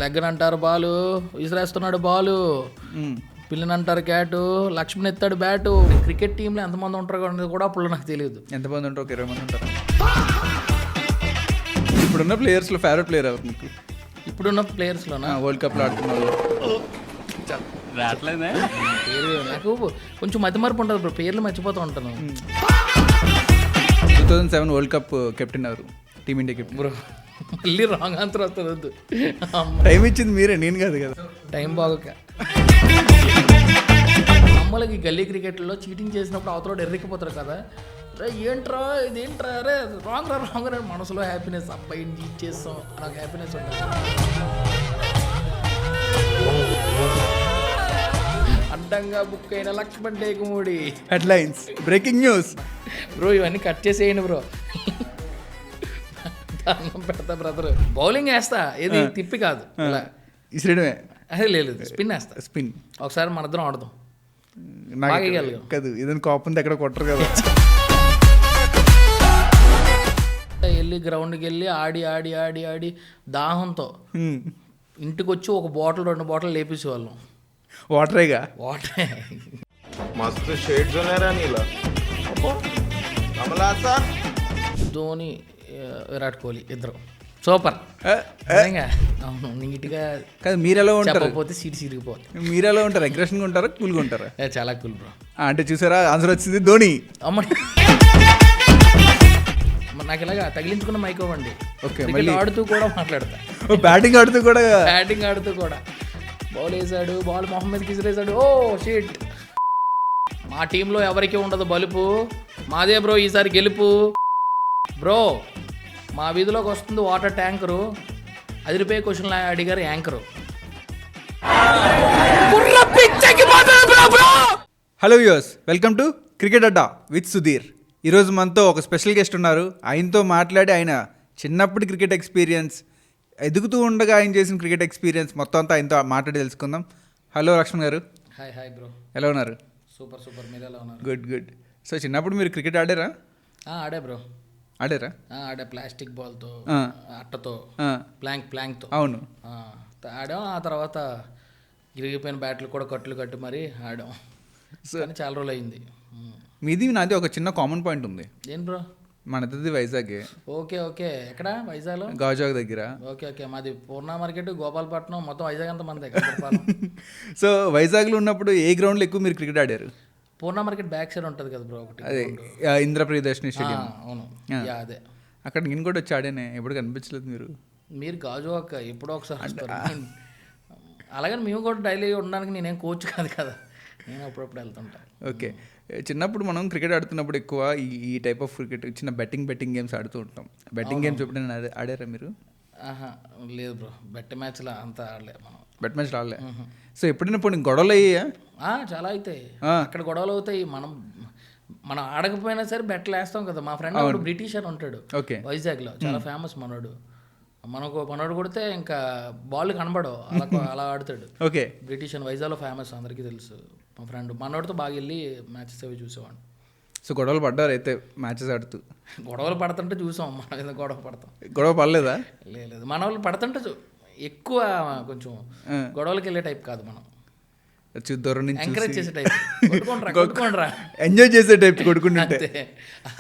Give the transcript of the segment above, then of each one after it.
లెగ్గన్ అంటారు బాలు, విసిరేస్తున్నాడు బాలు, పిల్లని అంటారు క్యాటు, లక్ష్మణ్ ఎత్తాడు బ్యాటు. క్రికెట్ టీంలో ఎంతమంది ఉంటారు అనేది కూడా అప్పుడు నాకు తెలియదు. ఎంతమంది ఉంటారు? 20 మంది ఉంటారు. ఇప్పుడున్న ప్లేయర్స్లో ఫేవరెట్ ప్లేయర్ ఎవరు మీకు? ఇప్పుడున్న ప్లేయర్స్లోనా? వరల్డ్ కప్లో ఆడుతున్నారు. నాకు కొంచెం మతిమరుపు ఉంటుంది బ్రో, పేర్లు మర్చిపోతూ ఉంటాను. 2007 వరల్డ్ కప్ కెప్టెన్ ఎవరు? Team India captain. బ్రో మళ్ళీ రాంగ్ ఆన్సర్ వస్తుంది, వద్దు. టైం ఇచ్చింది మీరే, నేను కాదు కదా. టైం బాగోక అమ్మలకి గల్లీ క్రికెట్లో చీటింగ్ చేసినప్పుడు అవతల ఎర్రికిపోతారు కదా, ఏంట్రా ఇదేంట్రా, అరే రాంగ్ రా మనసులో హ్యాపీనెస్, అబ్బాయిని చీట్ చేస్తాం నాకు హ్యాపీనెస్ ఉంటుంది. అడ్డంగా బుక్ అయిన Laxman Tekumudi headlines, breaking news. Bro ఇవన్నీ కట్ చేసేయండి బ్రో, అన్నం పెడతా బ్రదర్. బౌలింగ్ వేస్తా, ఏది తిప్పి కాదు, ఇలా ఇసిరేయడమే. అదే లేదు, స్పిన్ వేస్తా. స్పిన్ ఒకసారి మన ఇద్దరం ఆడదాం. కాదు, ఇదని కోపంతో ఎక్కడ కొట్టరు కదా. వెళ్ళి గ్రౌండ్కి వెళ్ళి ఆడి ఆడి ఆడి ఆడి దాహంతో ఇంటికి వచ్చి ఒక బాటిల్ 2 బాటిల్ లేపేసేవాళ్ళం. వాటరేగా? వాటరే. मस्त शेड जो नाही राणीला कमलाचा ధోని, విరాట్ కోహ్లీ ఇద్దరు సూపర్. అవును, నీట్గా కాదు, మీరు ఎలా ఉంటారు? చెప్పకపోతే సీట్ సిరిగిపోతుంది. మీరు ఎలా ఉంటారు? అగ్రెషన్గా ఉంటారా, కూల్గా ఉంటారా? చాలా కూల్ బ్రో. అంటే చూసారా, ఆన్సర్ వచ్చింది ధోని. అమ్మ నాకు ఇలాగా తగిలించుకున్న మైక్ ఇవ్వండి. ఓకే, మళ్ళీ ఆడుతూ కూడా మాట్లాడతా, బ్యాటింగ్ ఆడుతూ కూడా బౌల్ వేసాడు, బాల్ మొహమ్మద్కి విసిరేసాడు. Oh shit. మా టీంలో ఎవరికి ఉండదు బలుపు, మాదే బ్రో ఈసారి గెలుపు. బ్రో మా వీధిలోకి వస్తుంది వాటర్ ట్యాంకరు, 10 రూపాయ క్వశ్చన్లు అడిగారు anchor. Hello viewers, welcome to cricket Adda with Sudheer. ఈరోజు మనతో ఒక స్పెషల్ గెస్ట్ ఉన్నారు. ఆయనతో మాట్లాడి ఆయన చిన్నప్పటి క్రికెట్ ఎక్స్పీరియన్స్, ఎదుగుతూ ఉండగా ఆయన చేసిన క్రికెట్ ఎక్స్పీరియన్స్ మొత్తం అంతా ఆయనతో మాట్లాడి తెలుసుకుందాం. హలో లక్ష్మణ్ గారు. Hi bro. ఎలా ఉన్నారు? సూపర్. మీరు ఎలా ఉన్నారు? గుడ్. సో చిన్నప్పుడు మీరు క్రికెట్ ఆడారా? ఆడే బ్రో. ఆడారా? ఆడే, ప్లాస్టిక్ బాల్తో, అట్టతో, ప్లాంక్తో. అవును, ఆడాం. ఆ తర్వాత ఇరిగిపోయిన బ్యాట్లు కూడా కట్లు కట్టి మరీ ఆడాం. సో చాలా రోజులు అయింది. మీది నాది ఒక చిన్న కామన్ పాయింట్ ఉంది. ఏం బ్రో? మనది వైజాగే. ఓకే. ఎక్కడ? వైజాగ్లో? గాజువాక దగ్గర. ఓకే. మాది పూర్ణ మార్కెట్, గోపాలపట్నం, మొత్తం వైజాగ్ అంతా మందే. సో వైజాగ్లో ఉన్నప్పుడు ఏ గ్రౌండ్లో ఎక్కువ మీరు క్రికెట్ ఆడారు? పూర్ణ మార్కెట్ బ్యాక్ సైడ్ ఉంటుంది కదా బ్రో ఒకటి, అదే ఇంద్రప్రియదర్శిని స్టేడియం. అవును, అదే. అక్కడ నేను కూడా వచ్చి ఆడానే, ఎప్పుడు కనిపించలేదు మీరు. మీరు గాజువాక ఎప్పుడో ఒకసారి. అలాగని మేము కూడా డైలీ ఉండడానికి నేనేం కోచ్ కాదు కదా, నేను అప్పుడప్పుడు వెళ్తుంటా. ఓకే, చిన్నప్పుడు మనం క్రికెట్ ఆడుతున్నప్పుడు ఎక్కువ ఈ టైప్ ఆఫ్ క్రికెట్ చిన్న బెట్టింగ్ గేమ్స్ ఆడుతూ ఉంటాం. బెట్టింగ్ గేమ్స్ ఎప్పుడైనా ఆడారా మీరు? లేదు బ్రో, బెట్ మ్యాచ్లో అంతా ఆడలేదు మనం. బెట్ మ్యాచ్లు ఆడలే. సో ఎప్పుడైనా ఇప్పుడు గొడవలు అయ్యాయా? చాలా అవుతాయి అక్కడ, గొడవలు అవుతాయి. మనం ఆడకపోయినా సరే బెట్లు వేస్తాం కదా. మా ఫ్రెండ్ ఒకడు బ్రిటిష్ అని ఉంటాడు వైజాగ్లో, చాలా ఫేమస్ మనోడు. మనోడు కొడితే ఇంకా బాల్ కనబడవు, అలా ఆడుతాడు. ఓకే, బ్రిటిష్ అని వైజాగ్లో ఫేమస్, అందరికీ తెలుసు. మా ఫ్రెండ్ మనోడితో బాగా వెళ్ళి మ్యాచెస్ అవి చూసేవాడు. సో గొడవలు పడ్డారు అయితే మ్యాచెస్ ఆడుతూ? గొడవలు పడుతుంటే చూసాం, మనం గొడవ పడతాం. గొడవ పడలేదా? లేదు, మన వాళ్ళు పడుతుంటే ఎక్కువ కొంచెం గొడవలకి వెళ్ళే టైప్ కాదు మనం, ఎంకరేజ్ చేసే టైప్, కొట్టుకోండ్రా ఎంజాయ్ చేసే టైప్ కొడుకుంటుంటే.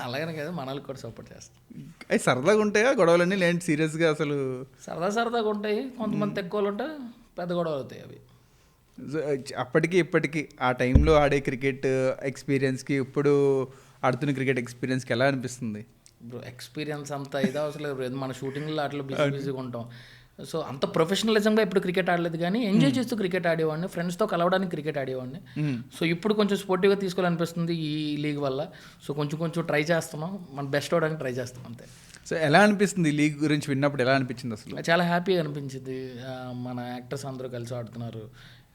అలాగనే కదా మన వాళ్ళకి కూడా సపోర్ట్ చేస్తాం. అవి సరదాగా ఉంటాయా గొడవలన్నీ, లేంటి సీరియస్గా? అసలు సరదాగా ఉంటాయి. కొంతమంది ఎక్కువలు ఉంటాయి, పెద్ద గొడవలు అవుతాయి అవి. అప్పటికి ఇప్పటికి ఆ టైంలో ఆడే క్రికెట్ ఎక్స్పీరియన్స్కి ఇప్పుడు ఆడుతున్న క్రికెట్ ఎక్స్పీరియన్స్కి ఎలా అనిపిస్తుంది? బ్రో ఎక్స్పీరియన్స్ అంతా ఇదే అవసరం లేదు, మన షూటింగ్లో అట్లా బిజీగా ఉంటాం. సో అంత ప్రొఫెషనలిజంగా ఇప్పుడు క్రికెట్ ఆడలేదు, కానీ ఎంజాయ్ చేస్తూ క్రికెట్ ఆడేవాడిని, ఫ్రెండ్స్తో కలవడానికి క్రికెట్ ఆడేవాడిని. సో ఇప్పుడు కొంచెం స్పోర్టివ్గా తీసుకోవాలనిపిస్తుంది ఈ లీగ్ వల్ల. సో కొంచెం ట్రై చేస్తున్నాం, మన బెస్ట్ అవడానికి ట్రై చేస్తాం అంతే. సో ఎలా అనిపిస్తుంది ఈ లీగ్ గురించి విన్నప్పుడు? ఎలా అనిపించింది అసలు? చాలా హ్యాపీగా అనిపించింది. మన యాక్టర్స్ అందరూ కలిసి ఆడుతున్నారు,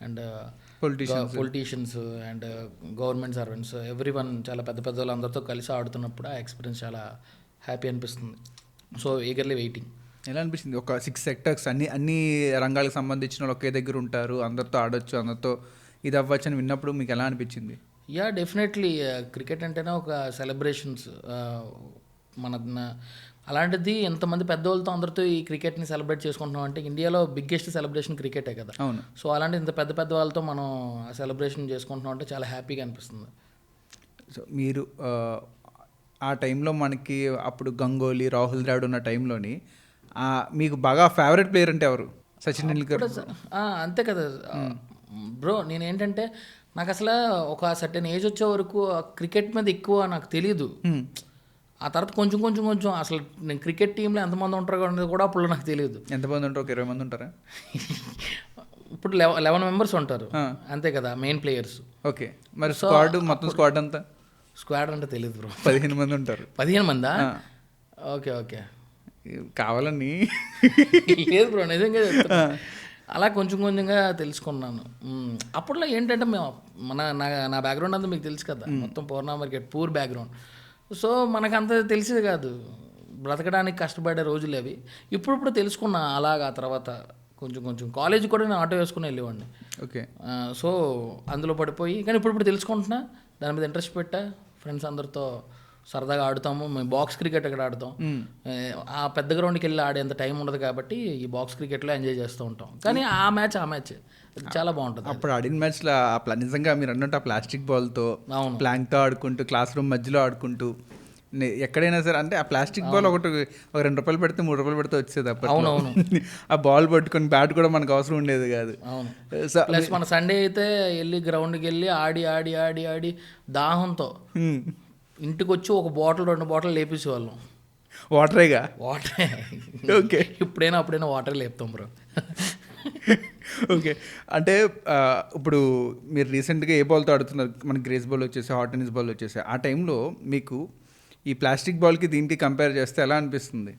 and politicians and government servants, everyone చాలా పెద్ద వాళ్ళు అందరితో కలిసి ఆడుతున్నప్పుడు ఆ ఎక్స్పీరియన్స్ చాలా హ్యాపీ అనిపిస్తుంది. So eagerly waiting. ఎలా అనిపిస్తుంది? ఒక 6 సెక్టర్స్, అన్ని రంగాలకు సంబంధించిన వాళ్ళు ఒకే దగ్గర ఉంటారు, అందరితో ఆడొచ్చు, అందరితో ఇది అవ్వచ్చు అని విన్నప్పుడు మీకు ఎలా అనిపించింది? డెఫినెట్లీ క్రికెట్ అంటేనే ఒక సెలబ్రేషన్స్. మన అలాంటిది ఎంతమంది పెద్దవాళ్ళతో అందరితో ఈ క్రికెట్ని సెలబ్రేట్ చేసుకుంటున్నాం అంటే ఇండియాలో బిగ్గెస్ట్ సెలబ్రేషన్ క్రికెటే కదా. అవును. సో అలాంటి ఇంత పెద్ద పెద్ద వాళ్ళతో మనం సెలబ్రేషన్ చేసుకుంటున్నాం అంటే చాలా హ్యాపీగా అనిపిస్తుంది. సో మీరు ఆ టైంలో మనకి అప్పుడు గంగోలీ, రాహుల్ ద్రావిడ్ ఉన్న టైంలోని మీకు బాగా ఫేవరెట్ ప్లేయర్ అంటే ఎవరు? సచిన్ టెండూల్కర్. అంతే కదా బ్రో. నేనేంటంటే నాకు అసలు ఒక సర్టెన్ ఏజ్ వచ్చే వరకు క్రికెట్ మీద ఎక్కువ నాకు తెలియదు. ఆ తర్వాత కొంచెం కొంచెం కొంచెం అసలు నేను క్రికెట్ టీంలో ఎంతమంది ఉంటారు అనేది కూడా అప్పుడు నాకు తెలియదు. ఎంతమంది ఉంటారు? ఒక 20 మంది ఉంటారా? ఇప్పుడు 11 మెంబర్స్ ఉంటారు అంతే కదా మెయిన్ ప్లేయర్స్. ఓకే. మరి స్క్వాడ్ మొత్తం స్క్వాడ్ అంతా? స్క్వాడ్ అంటే తెలియదు బ్రో. 15 మంది ఉంటారు. 15 మందా? Okay okay. కావాలని లేదు బ్రో, నిజంగా చెప్తున్నా. అలా కొంచెం కొంచెంగా తెలుసుకున్నాను. అప్పట్లో ఏంటంటే మేము నా బ్యాక్గ్రౌండ్ అంతా మీకు తెలుసు కదా, మొత్తం పూర్ణ మార్కెట్ పూర్ బ్యాక్గ్రౌండ్. సో మనకు అంత తెలిసేది కాదు, బ్రతకడానికి కష్టపడే రోజులు అవి. ఇప్పుడు తెలుసుకున్నా అలాగా. తర్వాత కొంచెం కొంచెం కాలేజ్ కూడా నేను ఆటో వేసుకుని వెళ్ళేవాడిని. ఓకే. సో అందులో పడిపోయి కానీ ఇప్పుడు తెలుసుకుంటున్నా, దాని మీద ఇంట్రెస్ట్ పెట్టా. ఫ్రెండ్స్ అందరితో సరదాగా ఆడుతాము. మేము బాక్స్ క్రికెట్ అక్కడ ఆడుతాం. ఆ పెద్ద గ్రౌండ్కి వెళ్ళి ఆడేంత టైం ఉండదు కాబట్టి ఈ బాక్స్ క్రికెట్లో ఎంజాయ్ చేస్తూ ఉంటాం. కానీ ఆ మ్యాచ్ చాలా బాగుంటుంది. అప్పుడు ఆడిన మ్యాచ్లో నిజంగా మీరు అన్నట్టు ఆ ప్లాస్టిక్ బాల్తో, ప్లాంక్తో ఆడుకుంటూ, క్లాస్ రూమ్ మధ్యలో ఆడుకుంటూ, ఎక్కడైనా సరే అంటే ఆ ప్లాస్టిక్ బాల్ ఒక 2 రూపాయలు పెడితే 3 రూపాయలు పెడితే వచ్చేది అప్పుడు. అవునవును. ఆ బాల్ పట్టుకొని బ్యాట్ కూడా మనకు అవసరం ఉండేది కాదు. అవును. ప్లస్ మన సండే అయితే వెళ్ళి గ్రౌండ్కి వెళ్ళి ఆడి ఆడి ఆడి ఆడి దాహంతో ఇంటికి వచ్చి 1 బాటిల్ 2 బాటిల్ లేపేసేవాళ్ళం. వాటరేగా? వాటరే. ఓకే. అప్పుడైనా వాటర్ లేపుతాం బ్రో. ఓకే. అంటే ఇప్పుడు మీరు రీసెంట్గా ఏ బాల్తో ఆడుతున్నారు? మనకి గ్రేస్ బాల్ వచ్చేసి, హాట్ టెన్నిస్ బాల్ వచ్చేసి. ఆ టైంలో మీకు ఈ ప్లాస్టిక్ బాల్కి దీనికి కంపేర్ చేస్తే ఎలా అనిపిస్తుంది?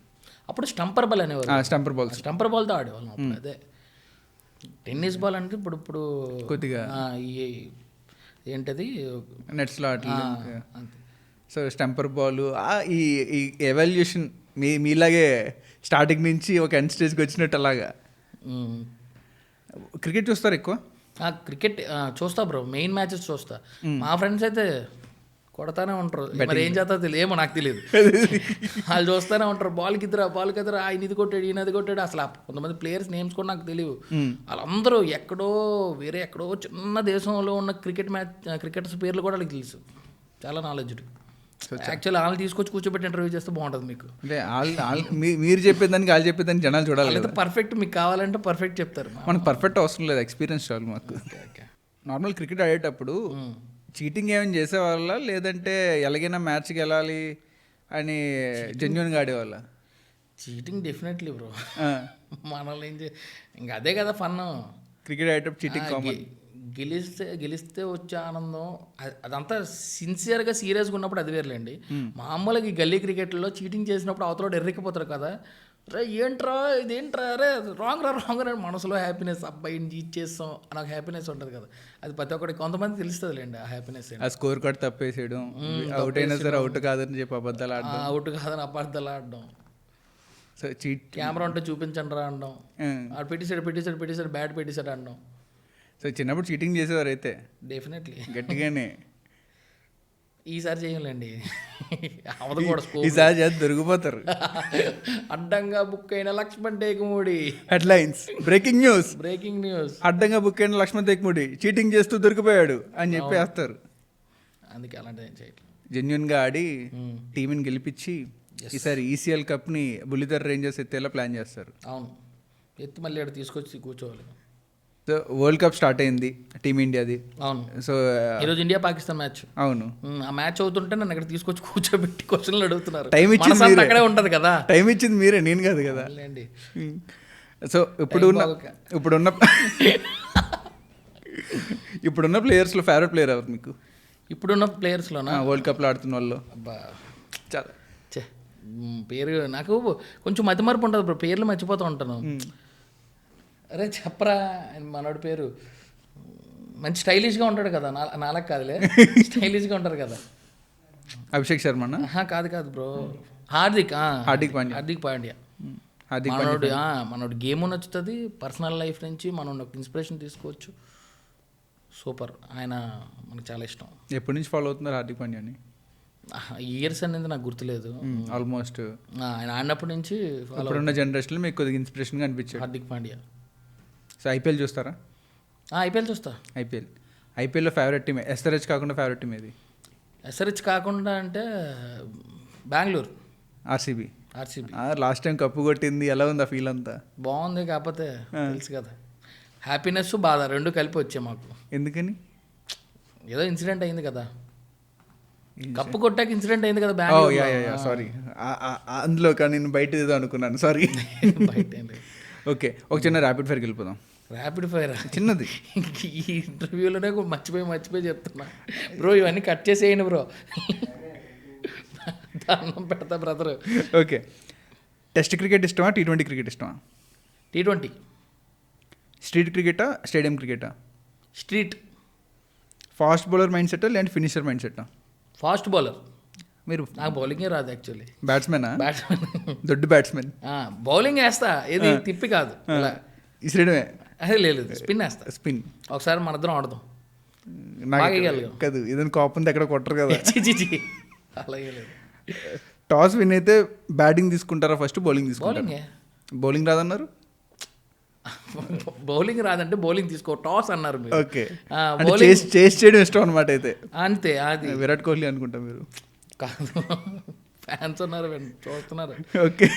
అప్పుడు స్టంపర్ బాల్ అనేవారు. స్టంపర్ బాల్తో ఆడేవాళ్ళం అప్పుడు. అదే టెన్నిస్ బాల్ అంటే ఇప్పుడు కొద్దిగా ఏంటది నెట్స్లో అట్లా. సో స్టంపర్ బాల్ ఈ ఎవల్యూషన్ మీలాగే స్టార్టింగ్ నుంచి ఒక ఎండ్ స్టేజ్కి వచ్చినట్టు అలాగా. క్రికెట్ చూస్తారు ఎక్కువ? క్రికెట్ చూస్తా బ్రో. మెయిన్ మ్యాచెస్ చూస్తా. మా ఫ్రెండ్స్ అయితే కొడతానే ఉంటారు. మరి ఏం చేస్తా తెలియదు, ఏమో నాకు తెలియదు. వాళ్ళు చూస్తూనే ఉంటారు. బాల్కి ఇద్దరు ఆయన ఇది కొట్టాడు, ఈయన అది కొట్టాడు. అసలు కొంతమంది ప్లేయర్స్ నేమ్స్ కూడా నాకు తెలియదు. వాళ్ళందరూ ఎక్కడో చిన్న దేశంలో ఉన్న క్రికెటర్స్ పేర్లు కూడా వాళ్ళకి తెలుసు. చాలా నాలెడ్జ్. యాక్చువల్లీ వాళ్ళని తీసుకొచ్చి కూర్చోబెట్టి ఇంటర్వ్యూ చేస్తే బాగుంటుంది మీకు. అంటే మీరు చెప్పేదానికి వాళ్ళు చెప్పేదానికి జనాలు చూడాలి. అయితే పర్ఫెక్ట్ మీకు కావాలంటే పర్ఫెక్ట్ చెప్తారు. మనకు పర్ఫెక్ట్ అవసరం లేదు, ఎక్స్పీరియన్స్ చాలు మాకు. నార్మల్ క్రికెట్ ఆడేటప్పుడు చీటింగ్ ఏమైనా చేసేవాళ్ళ, లేదంటే ఎలాగైనా మ్యాచ్కి వెళ్ళాలి అని జెన్యున్గా ఆడేవాళ్ళ? Cheating definitely bro. మనల్ని ఇంకా అదే కదా ఫన్. క్రికెట్ ఆడేటప్పుడు చీటింగ్ కామన్. గెలిస్తే వచ్చే ఆనందం అదంతా సిన్సియర్గా సీరియస్గా ఉన్నప్పుడు అది వేర్లేండి. మామూలుగా ఈ గల్లీ క్రికెట్లో చీటింగ్ చేసినప్పుడు అవతల ఎర్రెక్కిపోతారు కదా, రే ఇదేంట్రా రే రాంగ్ అని మనసులో హ్యాపీనెస్, అబ్బాయి ఇచ్చేస్తాం అని ఒక హ్యాపీనెస్ ఉంటుంది కదా. అది ప్రతి ఒక్కరికి కొంతమంది తెలుస్తుంది లేండి ఆ హ్యాపీనెస్. ఆ స్కోర్ కార్డ్ తప్పేసేయడం, అవుట్ అయినా సరే అవుట్ కాదని చెప్పి అబద్ధాలు ఆడడం, అబద్ధాలు ఆడడం. సో కెమెరా ఉంటే చూపించండి రా అనడం, ఆడు పెట్టేశాడు బ్యాట్ పెట్టేశాడు అనడం. సో చిన్నప్పుడు చీటింగ్ చేసేవారు అయితే? డెఫినెట్లీ గట్టిగానే. ఈసారి చేయలేండి, ఈసారి చేసి దొరికిపోతారు. అడ్డంగా బుక్ అయిన Laxman Tekumudi. Headlines, breaking news. అడ్డంగా బుక్ అయిన లక్ష్మణ్ టేకుమూడి చీటింగ్ చేస్తూ దొరికిపోయాడు అని చెప్పి వేస్తారు. అందుకే అలాంటిది ఏం చేయట్లేదు. జెన్యున్గా ఆడి టీంని గెలిపించి ఈసారి ఈసీఎల్ కప్ని బుల్లితెర రేంజర్స్ ఎత్తేలా ప్లాన్ చేస్తారు. అవును, ఎత్తి మళ్ళీ అక్కడ తీసుకొచ్చి కూర్చోవాలి. సో వరల్డ్ కప్ స్టార్ట్ అయింది టీమిండియాది. అవును. సో ఈరోజు ఇండియా పాకిస్తాన్ మ్యాచ్. అవును. ఆ మ్యాచ్ అవుతుంటే నన్ను ఇక్కడ తీసుకొచ్చి కూర్చోబెట్టి క్వశ్చన్లు అడుగుతున్నారు. టైం ఇచ్చింది అక్కడే ఉంటుంది కదా. టైం ఇచ్చింది మీరే, నేను కాదు కదా. సో ఇప్పుడున్న ప్లేయర్స్లో ఫేవరెట్ ప్లేయర్ ఎవరు మీకు? ఇప్పుడున్న ప్లేయర్స్లోనా? వరల్డ్ కప్లో ఆడుతున్న వాళ్ళు. అబ్బా చాలా పేరు నాకు కొంచెం మతిమరుపు ఉంటుంది ఇప్పుడు, పేర్లు మర్చిపోతూ ఉంటాను. అరే చెప్పరా మనోడి పేరు, మంచి స్టైలిష్గా ఉంటాడు కదా. నాలకు కాదులే, స్టైలిష్గా ఉంటారు కదా. అభిషేక్ శర్మ? కాదు బ్రో, హార్దిక్ పాండ్యా. మనోడు గేమ్ నచ్చుతుంది, పర్సనల్ లైఫ్ నుంచి మనం ఒక ఇన్స్పిరేషన్ తీసుకోవచ్చు. సూపర్, ఆయన మనకు చాలా ఇష్టం. ఎప్పటి నుంచి ఫాలో అవుతున్నారు హార్దిక్ పాండ్యాని? ఇయర్స్ అనేది నాకు గుర్తులేదు. ఆల్మోస్ట్ ఆయన ఆడినప్పటి నుంచి follow ఇప్పుడున్న జనరేషన్లో మీకు కొద్దిగా ఇన్స్పిరేషన్గా అనిపించాడు. హార్దిక్ పాండ్యా. సో ఐపీఎల్ చూస్తారా? ఐపీఎల్ చూస్తా. ఐపీఎల్లో ఫేవరెట్ టీమ్ ఎస్ఆర్హెచ్ కాకుండా ఫేవరెట్ టీమ్ ఏది? ఎస్ఆర్హెచ్ కాకుండా అంటే Bengaluru, RCB. Last time cup కొట్టింది, ఎలా ఉంది ఆ ఫీల్ అంతా? బాగుంది, కాకపోతే తెలుసు కదా హ్యాపీనెస్ బాధ రెండు కలిపి వచ్చాయి మాకు. ఎందుకని? ఏదో ఇన్సిడెంట్ అయింది కదా, కప్పు కొట్టాక ఇన్సిడెంట్ అయింది కదా ఓ యా సారీ, అందులో కానీ నేను బయట ఏదో అనుకున్నాను, సారీ. బయట ఏం లేదు. ఓకే, ఒక చిన్న ర్యాపిడ్ ఫైర్కి వెళ్ళిపోదాం. ర్యాపిడ్ ఫైర్ చిన్నది. ఈ ఇంటర్వ్యూలోనే మర్చిపోయి చెప్తున్నా బ్రో, ఇవన్నీ కట్ చేసేయండి బ్రో, దానం పెడతా బ్రదర్. ఓకే, టెస్ట్ క్రికెట్ ఇష్టమా, T20 క్రికెట్ ఇష్టమా? T20. స్ట్రీట్ క్రికెటా, స్టేడియం క్రికెటా? స్ట్రీట్. ఫాస్ట్ బౌలర్ మైండ్ సెట్టా లేదంటే ఫినిషర్ మైండ్ సెట్టా? Fast bowler. మీరు నాకు బౌలింగే రాదు యాక్చువల్లీ. బ్యాట్స్మెనా? బ్యాట్స్మెన్. దొడ్డు బ్యాట్స్మెన్. బౌలింగ్ వేస్తా, ఏది తిప్పి కాదు, ఇలా ఇసడమే. అదే లేదు, స్పిన్ వేస్తా. స్పిన్. ఒకసారి మన ఇద్దరం ఆడదాం. నాకు కాదు, ఏదైనా కాపుంది ఎక్కడ కొట్టరు కదా. అలాగే లేదు. టాస్ విన్ అయితే బ్యాటింగ్ తీసుకుంటారా ఫస్ట్, బౌలింగ్ తీసుకుంటారా? బౌలింగే. బౌలింగ్ రాదన్నారు. బౌలింగ్ రాదంటే బౌలింగ్ తీసుకో, టాస్ అన్నారు మీరు. ఓకే, బౌలింగ్ చేసి చేయడం ఇష్టం అనమాట అయితే. అంతే. అది విరాట్ కోహ్లీ అనుకుంటా మీరు. కాదు, ఫ్యాన్స్ ఉన్నారు చూస్తున్నారు. ఓకే,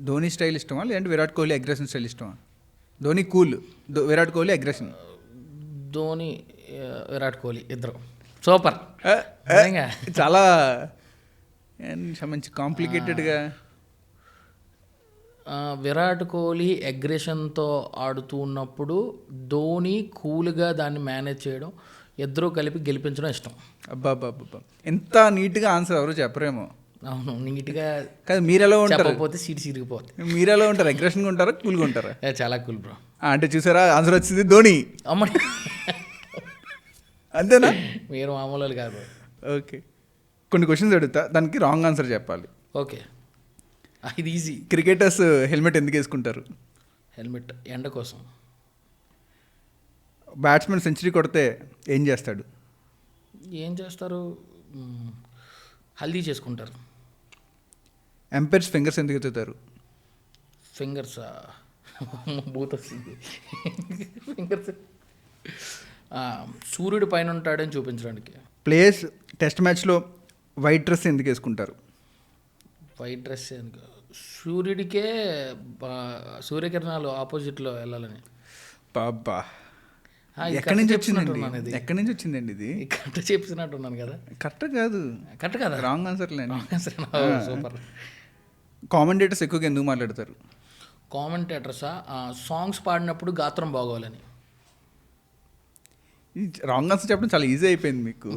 ధోని స్టైల్ ఇష్టమా లేదంటే విరాట్ కోహ్లీ అగ్రెషన్ స్టైల్ ఇష్టమా? Dhoni cool, Virat Kohli aggression. ధోని, విరాట్ కోహ్లీ ఇద్దరు సూపర్. చాలా మంచి కాంప్లికేటెడ్గా. విరాట్ కోహ్లీ అగ్రెషన్తో ఆడుతూ ఉన్నప్పుడు ధోని కూల్గా దాన్ని మేనేజ్ చేయడం, ఇద్దరూ కలిపి గెలిపించడం ఇష్టం. అబ్బా, ఎంత నీట్గా ఆన్సర్ ఎవరు చెప్పరేమో. అవును, నీట్గా కాదు. మీరు ఎలా ఉంటారు? చెప్పకపోతే సీట్ సిరిగిపోతుంది. మీరు ఎలా ఉంటారు? అగ్రెషన్గా ఉంటారా, కూల్గా ఉంటారా? చాలా కూల్ బ్రో. అంటే చూసారా, ఆన్సర్ వచ్చింది ధోని. అమ్మడి, అంతేనా? మీరు మామూలు వాళ్ళు కాదు. ఓకే, కొన్ని క్వశ్చన్స్ అడుగుతా, దానికి రాంగ్ ఆన్సర్ చెప్పాలి. ఓకే, ఇది ఈజీ. క్రికెటర్స్ హెల్మెట్ ఎందుకు వేసుకుంటారు? హెల్మెట్ ఎండ కోసం. బ్యాట్స్మెన్ సెంచరీ కొడితే ఏం చేస్తాడు? ఏం చేస్తారు? హల్దీ చేసుకుంటారు. ఎంపైర్స్ ఫింగర్స్ ఎందుకు ఎత్తుతారు? ఫింగర్స్ బూత్ వస్తుంది. ఫింగర్స్ సూర్యుడి పైన ఉంటాడని చూపించడానికి. ప్లేయర్స్ టెస్ట్ మ్యాచ్లో వైట్ డ్రెస్ ఎందుకు వేసుకుంటారు? వైట్ డ్రెస్ ఎందుకు? సూర్యుడికే సూర్యకిరణాలు ఆపోజిట్లో వెళ్ళాలని. బాబా, ఎక్కడి నుంచి వచ్చిందండి? ఎక్కడి నుంచి వచ్చిందండి ఇది? కరెక్ట్ చెప్పినట్టున్నాను కదా. కరెక్ట్ కాదు. కరెక్ట్ కదా, రాంగ్ ఆన్సర్ లేండి. సూపర్. కామెంటేటర్స్ ఎక్కువగా ఎందుకు మాట్లాడతారు? కామెంటేటర్సా? సాంగ్స్ పాడినప్పుడు గాత్రం బాగోవాలని. రాంగ్ ఆన్సర్ చెప్పడం చాలా ఈజీ అయిపోయింది మీకు.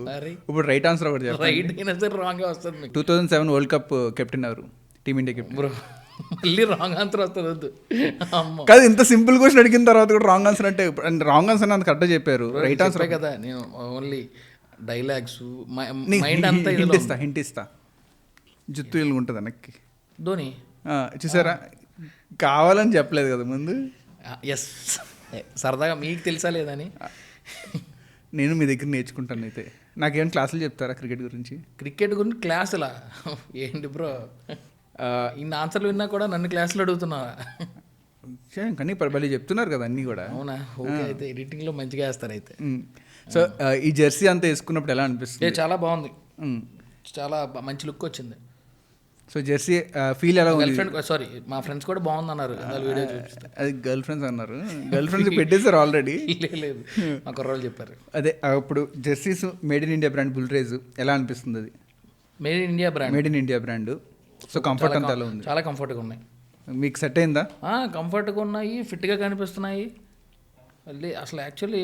ఇప్పుడు రైట్ ఆన్సర్ ఒకటి చెప్పండి. రైట్ అయినా సరే రాంగ్ వస్తుంది మీకు. 2007 వరల్డ్ కప్ కెప్టెన్ ఎవరు? Team India captain. బ్రో మళ్ళీ రాంగ్ ఆన్సర్ వస్తుంది, వద్దు. కాదు, ఇంత సింపుల్ క్వశ్చన్ అడిగిన తర్వాత కూడా రాంగ్ ఆన్సర్ అంటే రాంగ్ ఆన్సర్ అంత కరెక్ట్గా చెప్పారు. రైట్ ఆన్సర్ కదా. నేను ఓన్లీ డైలాగ్స్ మైండ్ అంతా. హింట్ ఇస్తా, జుత్తు ఇల్లు ఉంటుంది వెనక్కి. ధోని. చూసారా, కావాలని చెప్పలేదు కదా ముందు. ఎస్, సరదాగా మీకు తెలుసా లేదని. నేను మీ దగ్గర నేర్చుకుంటాను. అయితే నాకేమైనా క్లాసులు చెప్తారా క్రికెట్ గురించి? క్రికెట్ గురించి క్లాసులా? ఏంటి బ్రో, ఇన్ని ఆన్సర్లు విన్నా కూడా నన్ను క్లాసులు అడుగుతున్నారా? కానీ పర్వాలేదు చెప్తున్నారు కదా అన్నీ కూడా. అవునా? ఓకే, అయితే ఎడిటింగ్లో మంచిగా వేస్తారు అయితే. సో ఈ జెర్సీ అంతా వేసుకున్నప్పుడు ఎలా అనిపిస్తుంది? చాలా బాగుంది, చాలా మంచి లుక్ వచ్చింది. సో జెర్సీ ఫీల్ ఎలా ఉంది? సారీ, మా ఫ్రెండ్స్ కూడా బాగుంది అన్నారు. వీడియో చూపిస్తే అది గర్ల్ ఫ్రెండ్స్ అన్నారు. గర్ల్ ఫ్రెండ్స్ పెట్టేశారు ఆల్రెడీ. లేదు, మా కుర్రోళ్ళు చెప్పారు. అదే, అప్పుడు jerseys made in India brand Bull Rage ఎలా అనిపిస్తుంది? అది made in India brand. Made in India brand. So comfort అంతా ఎలా ఉంది? చాలా కంఫర్ట్గా ఉన్నాయి. మీకు సెట్ అయిందా? కంఫర్ట్గా ఉన్నాయి, ఫిట్గా కనిపిస్తున్నాయి. మళ్ళీ అసలు యాక్చువల్లీ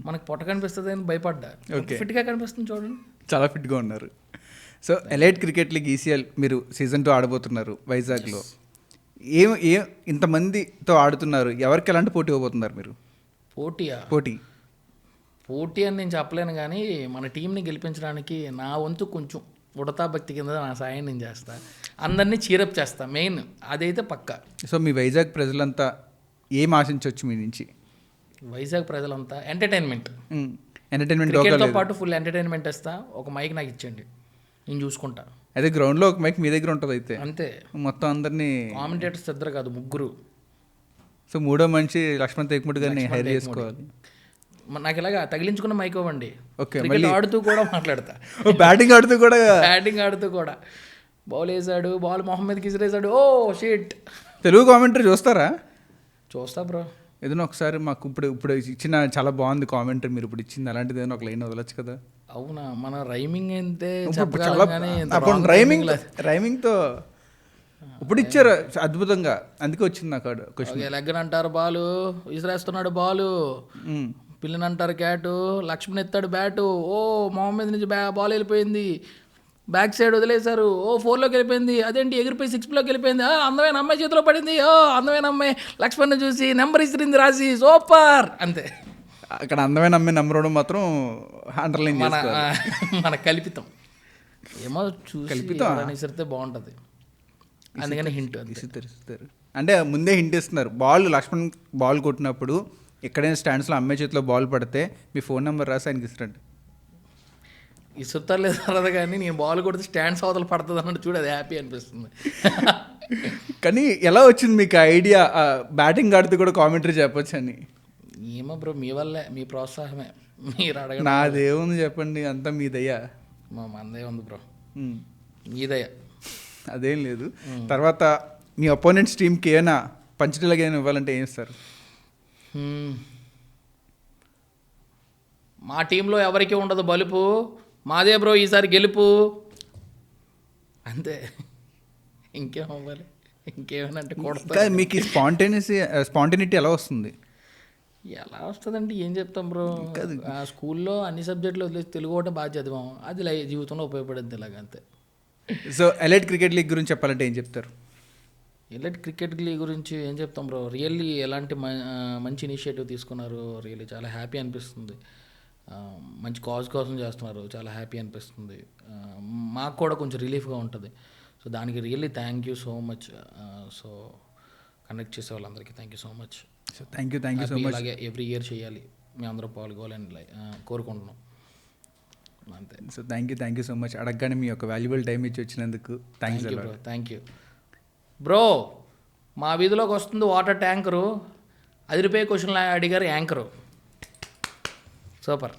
మనకి పొట్ట కనిపిస్తుంది అని భయపడ్డా. ఫిట్గా కనిపిస్తుంది చూడండి. చాలా ఫిట్గా ఉన్నారు. So elite cricket league ECL మీరు సీజన్ 2 ఆడబోతున్నారు వైజాగ్లో. ఇంతమందితో ఆడుతున్నారు, ఎవరికి ఎలాంటి పోటీ ఇవ్వబోతున్నారు మీరు? పోటీ అని నేను చెప్పలేను, కానీ మన టీంని గెలిపించడానికి నా వంతు కొంచెం ఉడతా భక్తి కింద నా సాయం నేను చేస్తా. అందరినీ చీరప్ చేస్తా, మెయిన్ అదైతే పక్కా. సో మీ వైజాగ్ ప్రజలంతా ఏం ఆశించవచ్చు మీ నుంచి? వైజాగ్ ప్రజలంతా ఎంటర్టైన్మెంట్ తో పాటు ఫుల్ ఎంటర్టైన్మెంట్ ఇస్తా. ఒక మైక్ నాకు ఇచ్చండి, నేను చూసుకుంటా. అయితే గ్రౌండ్లో ఒక మైక్ మీ దగ్గర ఉంటుంది అయితే అంతే. మొత్తం అందరినీ. కామెంటేటర్స్ ఇద్దరు కాదు, ముగ్గురు. సో మూడో మనిషి లక్ష్మణ్ తేక్ముడి గారిని హైర్ చేసుకోవాలి. నాకు ఇలాగా తగిలించుకున్న మైక్ ఇవ్వండి. ఓకే, క్రికెట్ ఆడుతూ కూడా మాట్లాడతా. బ్యాటింగ్ ఆడుతూ కూడా. బ్యాటింగ్ ఆడుతూ కూడా. బాల్ వేసాడు, బాల్ మొహమ్మద్కి ఇసిరేసాడు, ఓ షీట్. తెలుగు కామెంటరీ చూస్తారా? చూస్తా బ్రో. ఏదైనా ఒకసారి మాకు ఇప్పుడు ఇచ్చిన చాలా బాగుంది కామెంటరీ మీరు ఇప్పుడు ఇచ్చింది, అలాంటిది ఏదైనా ఒక లైన్ వదలొచ్చు కదా? అవునా, మన రైమింగ్ అయితే చాలా రైమింగ్తో ఇప్పుడు ఇచ్చారు అద్భుతంగా, అందుకే వచ్చింది నాకు క్వశ్చన్. లెగ్గన్ అంటారు బాలు, విసిరేస్తున్నాడు బాలు. పిల్లని అంటారు క్యాటు, లక్ష్మణ్ ఎత్తాడు బ్యాటు, ఓ మొహమ్మద్ నుంచి బాల్ వెళ్ళిపోయింది, బ్యాక్ సైడ్ వదిలేశారు, ఓ 4లోకి వెళ్ళిపోయింది, అదేంటి ఎగిరిపోయి 6లోకి వెళ్ళిపోయింది, అందమైన అమ్మాయి చేతిలో పడింది, ఓ అందమైన అమ్మాయి లక్ష్మణ్ చూసి నెంబర్ ఇసిరింది రాసి, సూపర్. అంతే. అక్కడ అందమైన అమ్మాయి నెంబర్ వన్ మాత్రం అండర్లైన్ మన కల్పితం ఏమో చూసి కల్పితం ఇసిరితే బాగుంటుంది, అందుకని హింట్ ఇస్తారు. అంటే ముందే హింట్ ఇస్తున్నారు. లక్ష్మణ్ బాల్ కొట్టినప్పుడు ఎక్కడైనా స్టాండ్స్లో అమ్మాయి చేతిలో బాల్ పడితే మీ ఫోన్ నెంబర్ రాసి ఆయనకి ఇస్తారండి. ఇసురుతారు లేదు కానీ నేను బాల్ కొడితే స్టాండ్స్ అవతల పడుతుంది అన్నట్టు చూడు, అది హ్యాపీ అనిపిస్తుంది. కానీ ఎలా వచ్చింది మీకు ఐడియా బ్యాటింగ్ ఆడుతూ కూడా కామెంటరీ చెప్పొచ్చు అని? ఏమో బ్రో, మీ వల్లే, మీ ప్రోత్సాహమే. మీరు అడగ నాదేముంది చెప్పండి, అంతా మీ దయ్యా. మా మందే ఉంది బ్రో, మీ దయ. అదేం లేదు. తర్వాత మీ అపోనెంట్స్ టీంకి ఏమైనా పంచడీలకి ఏమైనా ఇవ్వాలంటే ఏం ఇస్తారు? మా టీంలో ఎవరికి ఉండదు బలుపు, మాదే బ్రో ఈసారి గెలుపు, అంతే. ఇంకేం అవ్వాలి, ఇంకేమైనా అంటే కూడా. మీకు స్పాంటేనిటీ ఎలా వస్తుంది? ఎలా వస్తుందంటే ఏం చెప్తాం బ్రో, స్కూల్లో అన్ని సబ్జెక్టులు వదిలేసి తెలుగు ఒకటే బాగా చదివాం, అది జీవితంలో ఉపయోగపడింది ఇలాగ, అంతే. సో ఎలైట్ క్రికెట్ లీగ్ గురించి చెప్పాలంటే ఏం చెప్తారు? ఎలైట్ క్రికెట్ లీగ్ గురించి ఏం చెప్తాం బ్రో, రియల్లీ ఎలాంటి మంచి ఇనిషియేటివ్ తీసుకున్నారు, రియల్లీ చాలా హ్యాపీ అనిపిస్తుంది. మంచి కాజ్ కోసం చేస్తున్నారు, చాలా హ్యాపీ అనిపిస్తుంది. మాకు కూడా కొంచెం రిలీఫ్గా ఉంటుంది. సో దానికి really thank you so much. So conduct చేసే వాళ్ళందరికీ thank you so much. So thank you so much. అలాగే ఎవ్రీ ఇయర్ చేయాలి, మేము అందరూ పాల్గొవాలని కోరుకుంటున్నాం, అంతే. So thank you so much. అడగగానే మీ యొక్క వాల్యుబుల్ టైం ఇచ్చి వచ్చినందుకు thank you bro. Thank you bro. మా వీధిలోకి వస్తుంది వాటర్ ట్యాంకరు, 10 రూపాయ క్వశ్చన్లు అడిగారు యాంకరు, సూపర్.